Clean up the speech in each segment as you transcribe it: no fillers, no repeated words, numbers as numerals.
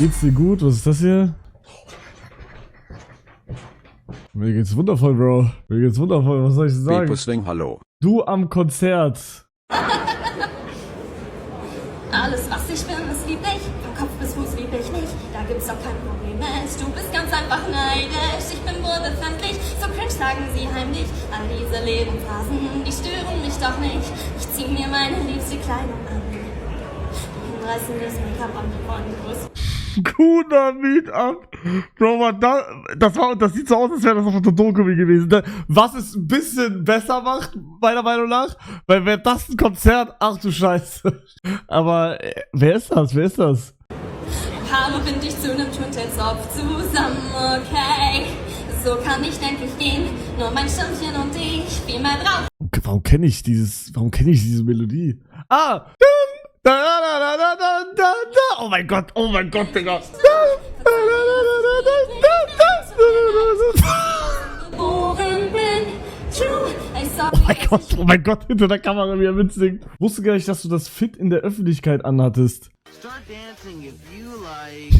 Geht's dir gut? Was ist das hier? Mir geht's wundervoll, Bro. Mir geht's wundervoll. Was soll ich sagen? Bepusling, hallo. Du am Konzert. Alles, was ich bin, ist lieb dich. Von Kopf bis Fuß lieb ich nicht. Da gibt's doch kein Problem mit. Du bist ganz einfach neidisch. Ich bin befremdlich. So cringe sagen sie heimlich. All diese Lebensphasen, die stören mich doch nicht. Ich zieh mir meine liebste Kleidung an. Reißen das Make-up an die Freunde. Guter Meetup. Bro, das sieht so aus, als wäre das auf der Doku gewesen. Was es ein bisschen besser macht, meiner Meinung nach, weil wäre das ein Konzert, ach du Scheiße. Aber wer ist das? Wer ist das? Hallo, bin dich zu einem Twin-Tail-Zopf zusammen, okay? So kann ich, denke ich, gehen. Nur mein Stimmchen und ich, viel mehr drauf. Warum kenne ich diese Melodie? Ah! Da, da, da, da, da, da, da. Oh mein Gott, Digga. Oh mein Gott, hinter der Kamera, wie er mitsingt. Wusste gar nicht, dass du das Fit in der Öffentlichkeit anhattest. Start dancing if you like.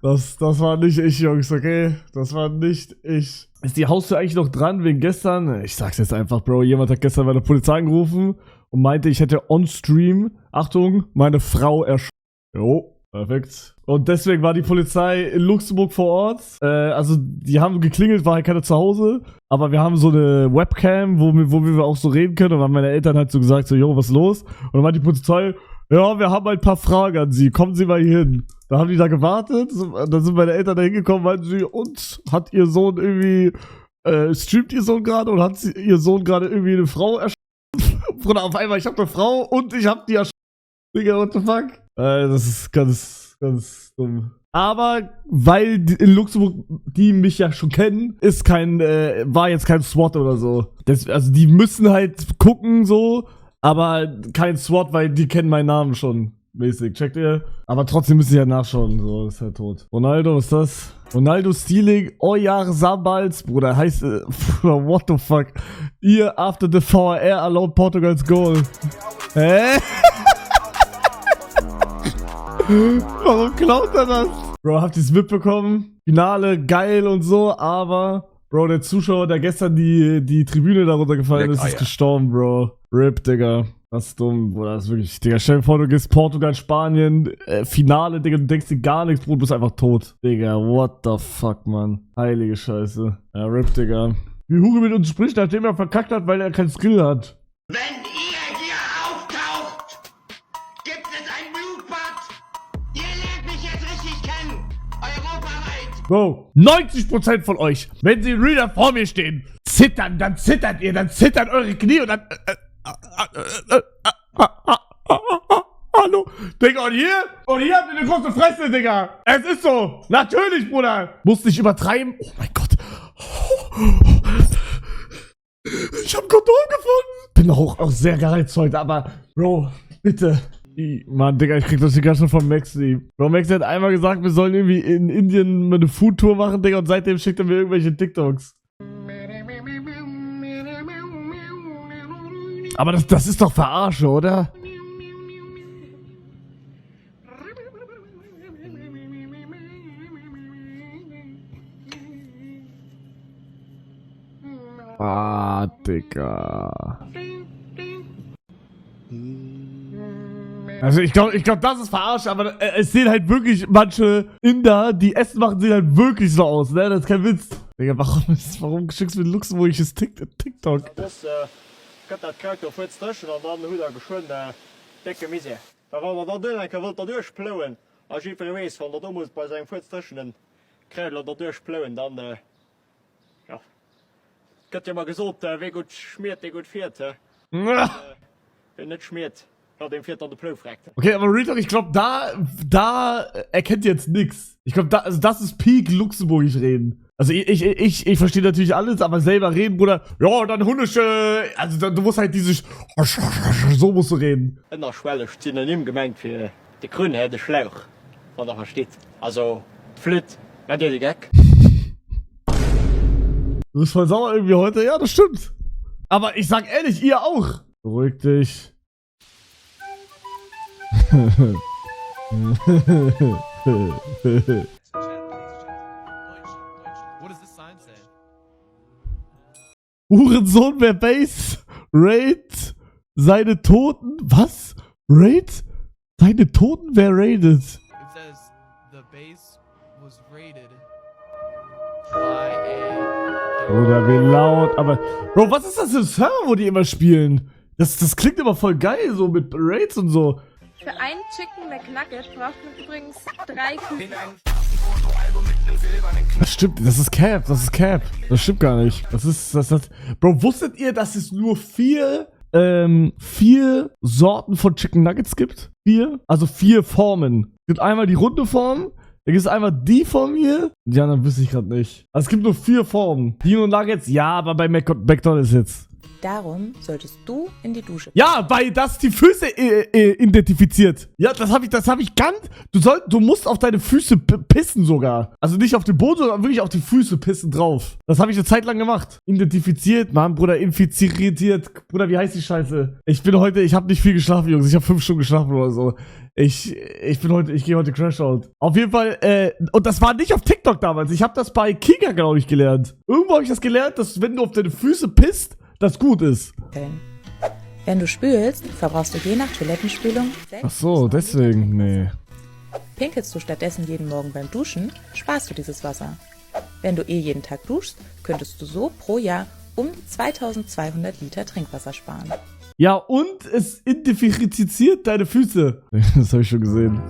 Das war nicht ich, Jungs, okay? Das war nicht ich. Ist die Haustür eigentlich noch dran wegen gestern? Ich sag's jetzt einfach, Bro. Jemand hat gestern bei der Polizei angerufen und meinte, ich hätte on Stream, Achtung, meine Frau erschossen. Jo, perfekt. Und deswegen war die Polizei in Luxemburg vor Ort. Also, die haben geklingelt, war halt keiner zu Hause. Aber wir haben so eine Webcam, wo wir auch so reden können. Und dann haben meine Eltern halt so gesagt, so, jo, was ist los? Und dann meinte die Polizei, ja, wir haben ein paar Fragen an Sie. Kommen Sie mal hier hin. Da haben die da gewartet. Dann sind meine Eltern da hingekommen, meinten sie, und hat Ihr Sohn irgendwie, streamt Ihr Sohn gerade und hat Ihr Sohn gerade irgendwie eine Frau erschossen? Bruder, auf einmal, ich hab eine Frau und ich hab die erschossen. Digga, what the fuck? Das ist ganz dumm. Aber, weil in Luxemburg die mich ja schon kennen, ist war jetzt kein SWAT oder so. Also die müssen halt gucken so, aber kein SWAT, weil die kennen meinen Namen schon. Mäßig, checkt ihr? Aber trotzdem müssen sie ja nachschauen, so, ist halt tot. Ronaldo, was ist das? Ronaldo Stealing, Oyarzabals, Bruder, heißt, what the fuck? Ihr after the VAR allowed Portugals goal. Hä? Warum klaut er das? Bro, habt ihr es mitbekommen? Finale, geil und so, aber, Bro, der Zuschauer, der gestern die Tribüne darunter gefallen ist gestorben, Bro. RIP, Digga. Das ist dumm, Bruder, das ist wirklich, Digga, stell dir vor, du gehst Portugal, Spanien, Finale, Digga, du denkst dir gar nichts, Bruder, du bist einfach tot. Digga, what the fuck, Mann. Heilige Scheiße. Ja, RIP, Digga. Wie Hugo mit uns spricht, nachdem er verkackt hat, weil er keinen Skill hat. Wenn ihr hier auftaucht, gibt es ein Blutbad. Ihr lernt mich jetzt richtig kennen. Europaweit. Bro, 90% von euch, wenn sie in Reader vor mir stehen, zittern, dann zittert ihr, dann zittern eure Knie und dann... Hallo, Digga, und hier habt ihr eine große Fresse, Digga. Es ist so. Natürlich, Bruder. Musst nicht übertreiben. Oh mein Gott. Ich hab Kondom gefunden. Bin auch sehr gereizt heute, aber, Bro, bitte. Mann, Digga, ich krieg das hier gerade schon von Maxi. Bro, Maxi hat einmal gesagt, wir sollen irgendwie in Indien eine Foodtour machen, Digga, und seitdem schickt er mir irgendwelche TikToks. Aber das ist doch Verarsche, oder? Ah, Digga. Also ich glaube, das ist Verarsche, aber es sehen halt wirklich manche Inder, die Essen machen, sehen halt wirklich so aus, ne? Das ist kein Witz. Digga, warum schickst du mir ein luxemburgisches TikTok? Dat kruikt op het tussen en dan hoe dat geschwund dikke missie. Maar wat we dan doen, dan wil dat doorsplowen. Als je verwees van dat moet bij zijn voet tussen en kruid dat doorsplowen, dan ja. Ik had je maar gezond, wie goed schmiert, die goed veert. Wenn nicht schmiert, ja, den viert an der Plow fragt. Okay, aber Real Talk, ich glaube, da erkennt jetzt nix. Ich glaube, also das ist Peak Luxemburgisch reden. Also ich verstehe natürlich alles, aber selber reden, Bruder, ja, dann Hundische, also du musst halt dieses, so musst du reden. En dan Schwelle synonym gemeint für die Grüne, der Schlauch, was da versteht. Also, Flüt, ja, der Gag. Du bist voll sauer irgendwie heute, ja, das stimmt. Aber ich sag ehrlich, ihr auch. Beruhig dich. Hurensohn, wer Base raid seine Toten. Was? Raid? Seine Toten, wer raidet? It says the base was raided by a... Oder wie laut, aber... Bro, was ist das für ein Server, wo die immer spielen? Das klingt immer voll geil, so mit Raids und so. Für einen Chicken McNugget braucht man übrigens 3 Küken. Das stimmt, das ist Cap, das ist Cap. Das stimmt gar nicht. Bro, wusstet ihr, dass es nur 4 Sorten von Chicken Nuggets gibt? 4? Also 4 Formen. Es gibt einmal die runde Form, dann gibt es einmal die Form hier. Die anderen wüsste ich gerade nicht. Also es gibt nur 4 Formen. Dino Nuggets, ja, aber bei McDonald's jetzt. Darum solltest du in die Dusche. Ja, weil das die Füße identifiziert. Ja, das hab ich ganz... Du musst auf deine Füße pissen sogar. Also nicht auf den Boden, sondern wirklich auf die Füße pissen drauf. Das habe ich eine Zeit lang gemacht. Identifiziert, Mann, Bruder, infiziert. Bruder, wie heißt die Scheiße? Ich habe nicht viel geschlafen, Jungs. Ich habe 5 Stunden geschlafen oder so. Ich gehe heute Crash Out. Auf jeden Fall, und das war nicht auf TikTok damals. Ich habe das bei Kika, glaube ich, gelernt. Irgendwo habe ich das gelernt, dass wenn du auf deine Füße pisst, das gut ist. Wenn du spülst, verbrauchst du je nach Toilettenspülung 6 Ach so, deswegen, nee. Pinkelst du stattdessen jeden Morgen beim Duschen, sparst du dieses Wasser. Wenn du jeden Tag duschst, könntest du so pro Jahr um 2200 Liter Trinkwasser sparen. Ja, und es identifiziert deine Füße. Das habe ich schon gesehen.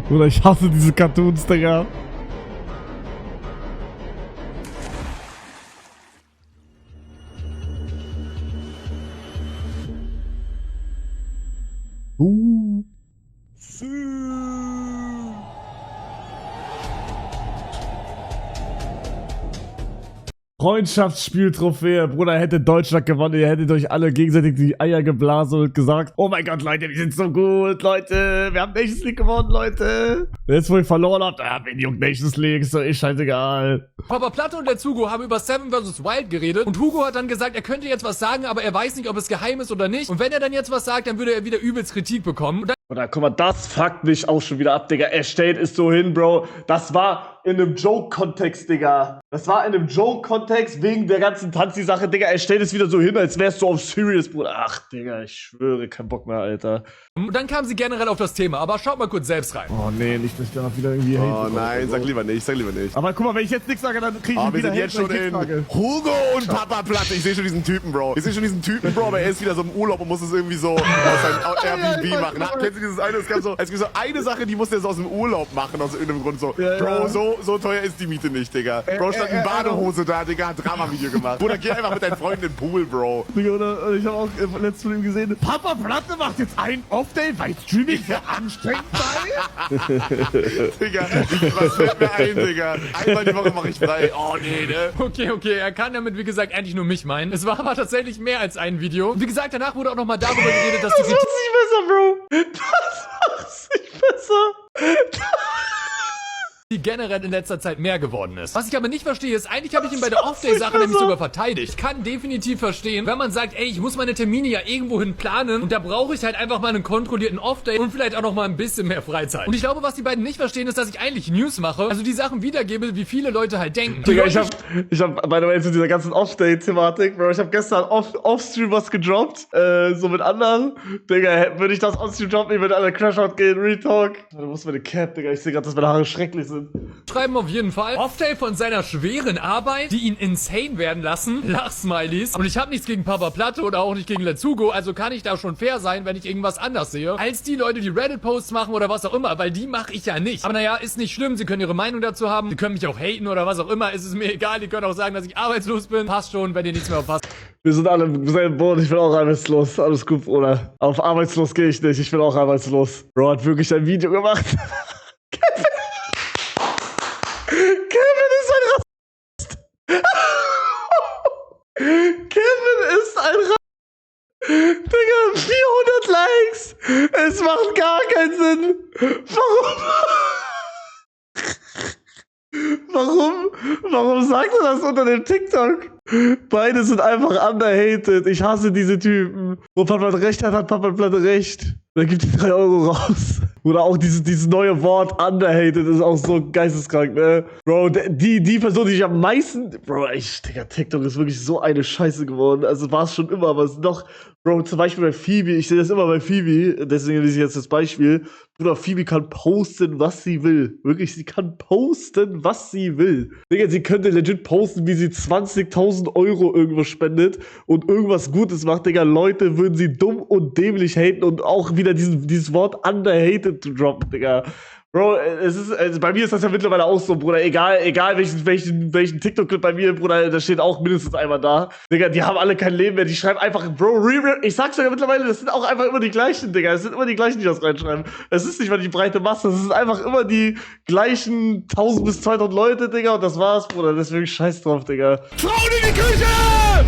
Oder ich hasse diese Cartoons, Digga. Freundschaftsspiel-Trophäe. Bruder, hätte Deutschland gewonnen, ihr hättet euch alle gegenseitig die Eier geblasen und gesagt, oh mein Gott, Leute, wir sind so gut, Leute. Wir haben Nations League gewonnen, Leute. Jetzt, wo ihr verloren habt, wen juckt Nations League, ist doch eh scheißegal. Papa Platte und der Zugo haben über Seven vs. Wild geredet und Hugo hat dann gesagt, er könnte jetzt was sagen, aber er weiß nicht, ob es geheim ist oder nicht. Und wenn er dann jetzt was sagt, dann würde er wieder übelst Kritik bekommen. Und dann Oder guck mal, das fuckt mich auch schon wieder ab, Digga. Er stellt es so hin, Bro. Das war in einem Joke-Kontext, Digga. Das war in einem Joke-Kontext wegen der ganzen Tanzi-Sache, Digga. Er stellt es wieder so hin, als wärst du auf Serious, Bruder. Ach, Digga, ich schwöre, kein Bock mehr, Alter. kam sie generell auf das Thema, aber schaut mal kurz selbst rein. Oh, nee, nicht, dass ich danach wieder irgendwie Oh nein, sag lieber nicht, sag lieber nicht. Aber guck mal, wenn ich jetzt nichts sage, dann krieg ich Oh, wir wieder sind jetzt Hate, schon wenn ich in nichts sage. Hugo und Papa Platte. Ich sehe schon diesen Typen, Bro. Ich sehe schon diesen Typen, Bro, aber er ist wieder so im Urlaub und muss es irgendwie so aus seinem Airbnb machen. Kennst du dieses eine? Es gab so eine Sache, die musste er so aus dem Urlaub machen, aus irgendeinem Grund so. Ja, Bro, ja. so teuer ist die Miete nicht, Digga. Bro, stand in Badehose da, Digga, hat Drama-Video gemacht. Bruder, geh einfach mit deinen Freunden in den Pool, Bro. Digga, oder ich habe auch letztens von ihm gesehen, Papa Platte macht jetzt ein Off-Day, weil Streaming sehr anstrengend sei. Digga, was fällt mir ein, Digga? Einmal die Woche mache ich frei. Oh, nee, ne? Okay, er kann damit, wie gesagt, eigentlich nur mich meinen. Es war aber tatsächlich mehr als ein Video. Und wie gesagt, danach wurde auch nochmal darüber geredet, dass die Kritik nicht besser, Bro. Das macht's nicht besser. die generell in letzter Zeit mehr geworden ist. Was ich aber nicht verstehe, ist, eigentlich habe ich ihn bei der Off-Day-Sache nämlich sogar verteidigt. Ich kann definitiv verstehen, wenn man sagt, ey, ich muss meine Termine ja irgendwohin planen und da brauche ich halt einfach mal einen kontrollierten Off-Day und vielleicht auch noch mal ein bisschen mehr Freizeit. Und ich glaube, was die beiden nicht verstehen, ist, dass ich eigentlich News mache, also die Sachen wiedergebe, wie viele Leute halt denken. Digga, ich hab, by the way, zu dieser ganzen Off-Day-Thematik, Bro, ich hab gestern off-Stream was gedroppt, so mit anderen. Digga, würde ich das on-Stream droppen, ich würde alle Crash-Out gehen, Retalk. Du musst meine Cap, Digga, ich sehe gerade, dass meine Haare schrecklich sind. Schreiben auf jeden Fall. Off-Day von seiner schweren Arbeit, die ihn insane werden lassen. Lach-Smileys. Und ich habe nichts gegen Papa Platte oder auch nicht gegen Letzugo, also kann ich da schon fair sein, wenn ich irgendwas anders sehe, als die Leute, die Reddit-Posts machen oder was auch immer, weil die mache ich ja nicht. Aber naja, ist nicht schlimm, sie können ihre Meinung dazu haben, sie können mich auch haten oder was auch immer, ist es mir egal, die können auch sagen, dass ich arbeitslos bin. Passt schon, wenn ihr nichts mehr aufpasst. Wir sind alle im selben Boot, ich bin auch arbeitslos. Alles gut, Bruder. Auf arbeitslos gehe ich nicht, ich bin auch arbeitslos. Bro hat wirklich ein Video gemacht. Kevin ist ein Rassist. Kevin ist ein Rassist. Digga, 400 Likes. Es macht gar keinen Sinn. Warum? Warum sagst du das unter dem TikTok? Beide sind einfach underhated. Ich hasse diese Typen. Wo Papa recht hat, hat Papa Platte recht. Da gibt die 3 Euro raus. Oder auch dieses neue Wort underhated ist auch so geisteskrank, ne? Bro, die Person, die ich am meisten... Bro, Digga, TikTok ist wirklich so eine Scheiße geworden. Also war es schon immer, aber es ist noch... Bro, zum Beispiel bei Phoebe, ich sehe das immer bei Phoebe, deswegen lese ich jetzt das Beispiel. Bruder, Phoebe kann posten, was sie will. Wirklich, sie kann posten, was sie will. Digga, sie könnte legit posten, wie sie 20.000 Euro irgendwo spendet und irgendwas Gutes macht. Digga, Leute würden sie dumm und dämlich haten und auch wieder dieses Wort underhated zu droppen, Digga. Bro, also bei mir ist das ja mittlerweile auch so, Bruder. Egal welchen TikTok-Clip bei mir, Bruder, da steht auch mindestens einmal da. Digga, die haben alle kein Leben mehr. Die schreiben einfach, Bro, ich sag's ja mittlerweile, das sind auch einfach immer die gleichen, Digga. Es sind immer die gleichen, die das reinschreiben. Es ist nicht mal die breite Masse, es ist einfach immer die gleichen 1000 bis 2000 Leute, Digga. Und das war's, Bruder. Deswegen scheiß drauf, Digga. Frauen in die Küche!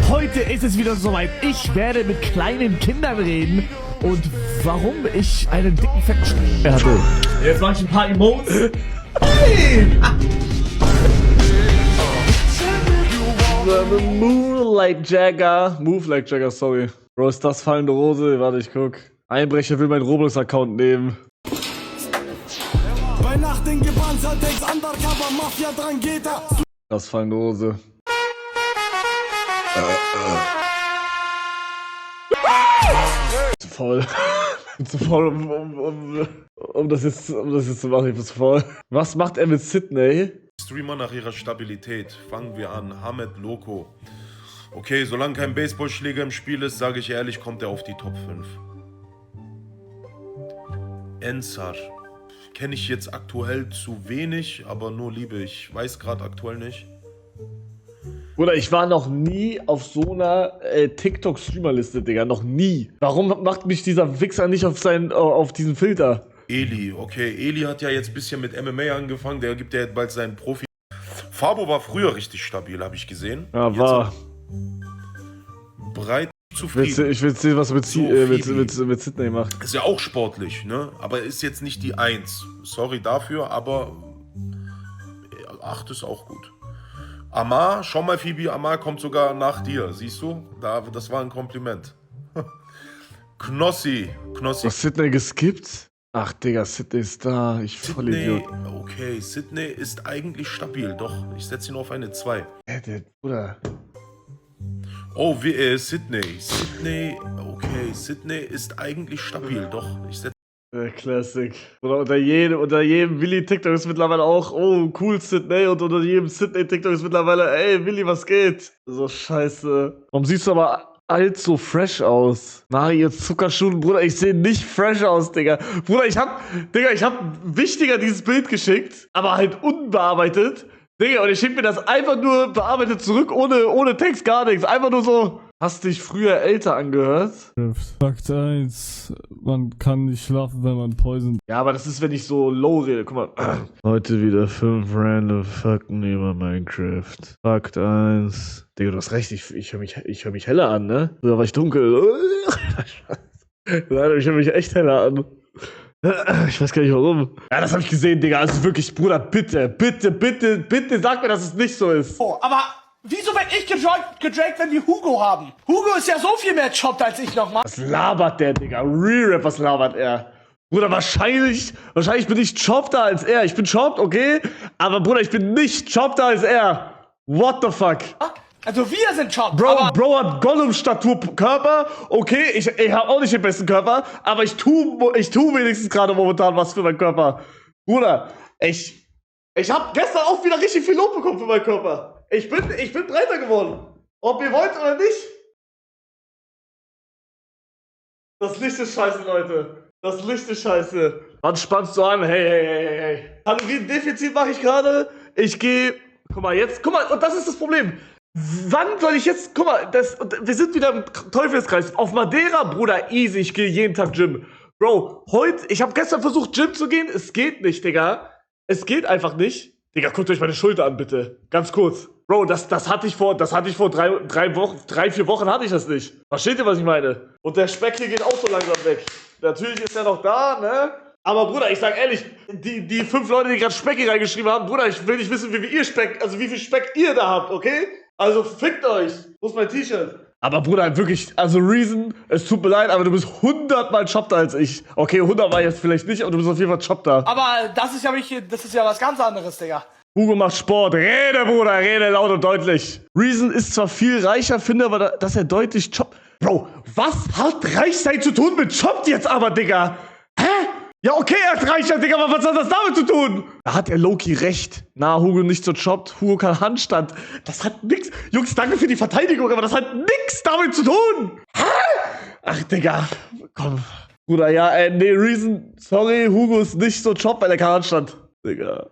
Heute ist es wieder soweit. Ich werde mit kleinen Kindern reden. Und warum ich einen dicken fetten Stiefel hatte. Jetzt mache ich ein paar Emotes. Hey! Move like Jagger, sorry. Bro, ist das fallende Rose? Warte, ich guck. Einbrecher will meinen Roblox-Account nehmen. Bei Nacht in gepanzert, Text undercover, Mafia dran geht er. Das fallende Rose. Zu faul. Zu faul, um das jetzt zu machen. Ich bin zu faul. Was macht er mit Sydney? Streamer nach ihrer Stabilität. Fangen wir an. Hamed Loco. Okay, solange kein Baseballschläger im Spiel ist, sage ich ehrlich, kommt er auf die Top 5. Ensar. Kenne ich jetzt aktuell zu wenig, aber nur Liebe. Ich weiß gerade aktuell nicht. Bruder, ich war noch nie auf so einer TikTok-Streamer-Liste, Digga. Noch nie. Warum macht mich dieser Wichser nicht auf diesen Filter? Eli, okay. Eli hat ja jetzt ein bisschen mit MMA angefangen. Der gibt ja jetzt bald seinen Profi. Fabo war früher richtig stabil, habe ich gesehen. Ja, jetzt war. Breit zufrieden. Ich will sehen, was er mit Sydney macht. Ist ja auch sportlich, ne? Aber ist jetzt nicht die 1. Sorry dafür, aber 8 ist auch gut. Amar, schau mal, Phoebe, Amar kommt sogar nach dir, siehst du? Das war ein Kompliment. Knossi. Was, Sydney geskippt? Ach, Digga, Sydney ist da. Ich Vollidiot. Okay, Sydney ist eigentlich stabil, doch. Ich setze ihn auf eine 2. Bruder. Oh, Sydney. Okay, Sydney ist eigentlich stabil, doch. Ich setze Classic. Oder unter jedem Willi-TikTok ist mittlerweile auch, oh, cool, Sydney. Und unter jedem Sydney-TikTok ist mittlerweile, ey, Willi, was geht? So scheiße. Warum siehst du aber alt so fresh aus? Mario Zuckerschuhen, Bruder, ich sehe nicht fresh aus, Digga. Bruder, ich hab wichtiger dieses Bild geschickt, aber halt unbearbeitet. Digga, und ich schick mir das einfach nur bearbeitet zurück, ohne Text, gar nichts. Einfach nur so, hast dich früher älter angehört? Fakt 1, man kann nicht schlafen, wenn man Poison... Ja, aber das ist, wenn ich so low rede. Guck mal. Heute wieder 5 random Fakten über Minecraft. Fakt 1. Digga, du hast recht, ich höre mich heller an, ne? Früher war ich dunkel. Nein, ich höre mich echt heller an. Ich weiß gar nicht warum. Ja, das habe ich gesehen, Digga. Also wirklich, Bruder, bitte sag mir, dass es nicht so ist. Oh, aber wieso werd ich gedraked, wenn wir Hugo haben? Hugo ist ja so viel mehr choppt als ich nochmal. Was labert der, Digga? Re-Rap, was labert er? Bruder, wahrscheinlich bin ich choppter als er. Ich bin chopped, okay? Aber Bruder, ich bin nicht choppter als er. What the fuck? Also wir sind chopped. Bro hat Gollum-Statur-Körper. Okay, ich habe auch nicht den besten Körper, aber ich tu wenigstens gerade momentan was für meinen Körper. Bruder, ich habe gestern auch wieder richtig viel Lob bekommen für meinen Körper. Ich bin breiter geworden. Ob ihr wollt oder nicht. Das Licht ist scheiße, Leute. Das Licht ist scheiße. Wann spannst du an? Hey. Kaloriendefizit mache ich gerade. Ich gehe... Guck mal, und das ist das Problem. Wann soll ich jetzt, guck mal, wir sind wieder im Teufelskreis. Auf Madeira, Bruder, easy, ich gehe jeden Tag Gym. Bro, ich habe gestern versucht, Gym zu gehen, es geht nicht, Digga. Es geht einfach nicht. Digga, guckt euch meine Schulter an, bitte. Ganz kurz. Bro, das hatte ich vor 3-4 Wochen hatte ich das nicht. Versteht ihr, was ich meine? Und der Speck hier geht auch so langsam weg. Natürlich ist er noch da, ne? Aber Bruder, ich sag ehrlich, die 5 Leute, die gerade Speck hier reingeschrieben haben, Bruder, ich will nicht wissen, wie viel ihr Speck, also wie viel Speck ihr da habt, okay? Also fickt euch. Wo ist mein T-Shirt? Aber Bruder, wirklich, also Reason, es tut mir leid, aber du bist 100-mal chopter als ich. Okay, 100 war jetzt vielleicht nicht, aber du bist auf jeden Fall chopter. Aber das ist ja was ganz anderes, Digga. Hugo macht Sport. Rede, Bruder, rede laut und deutlich. Reason ist zwar viel reicher, finde aber, dass er deutlich choppt. Bro, was hat Reichsein zu tun mit choppt jetzt aber, Digga? Hä? Ja, okay, er ist reicher, Digga, aber was hat das damit zu tun? Da hat er Loki recht. Na, Hugo nicht so choppt. Hugo kann Handstand. Das hat nix. Jungs, danke für die Verteidigung, aber das hat nix damit zu tun. Hä? Ach, Digga. Komm. Bruder, ja, nee, Reason. Sorry, Hugo ist nicht so choppt, weil er kann Handstand. Digga.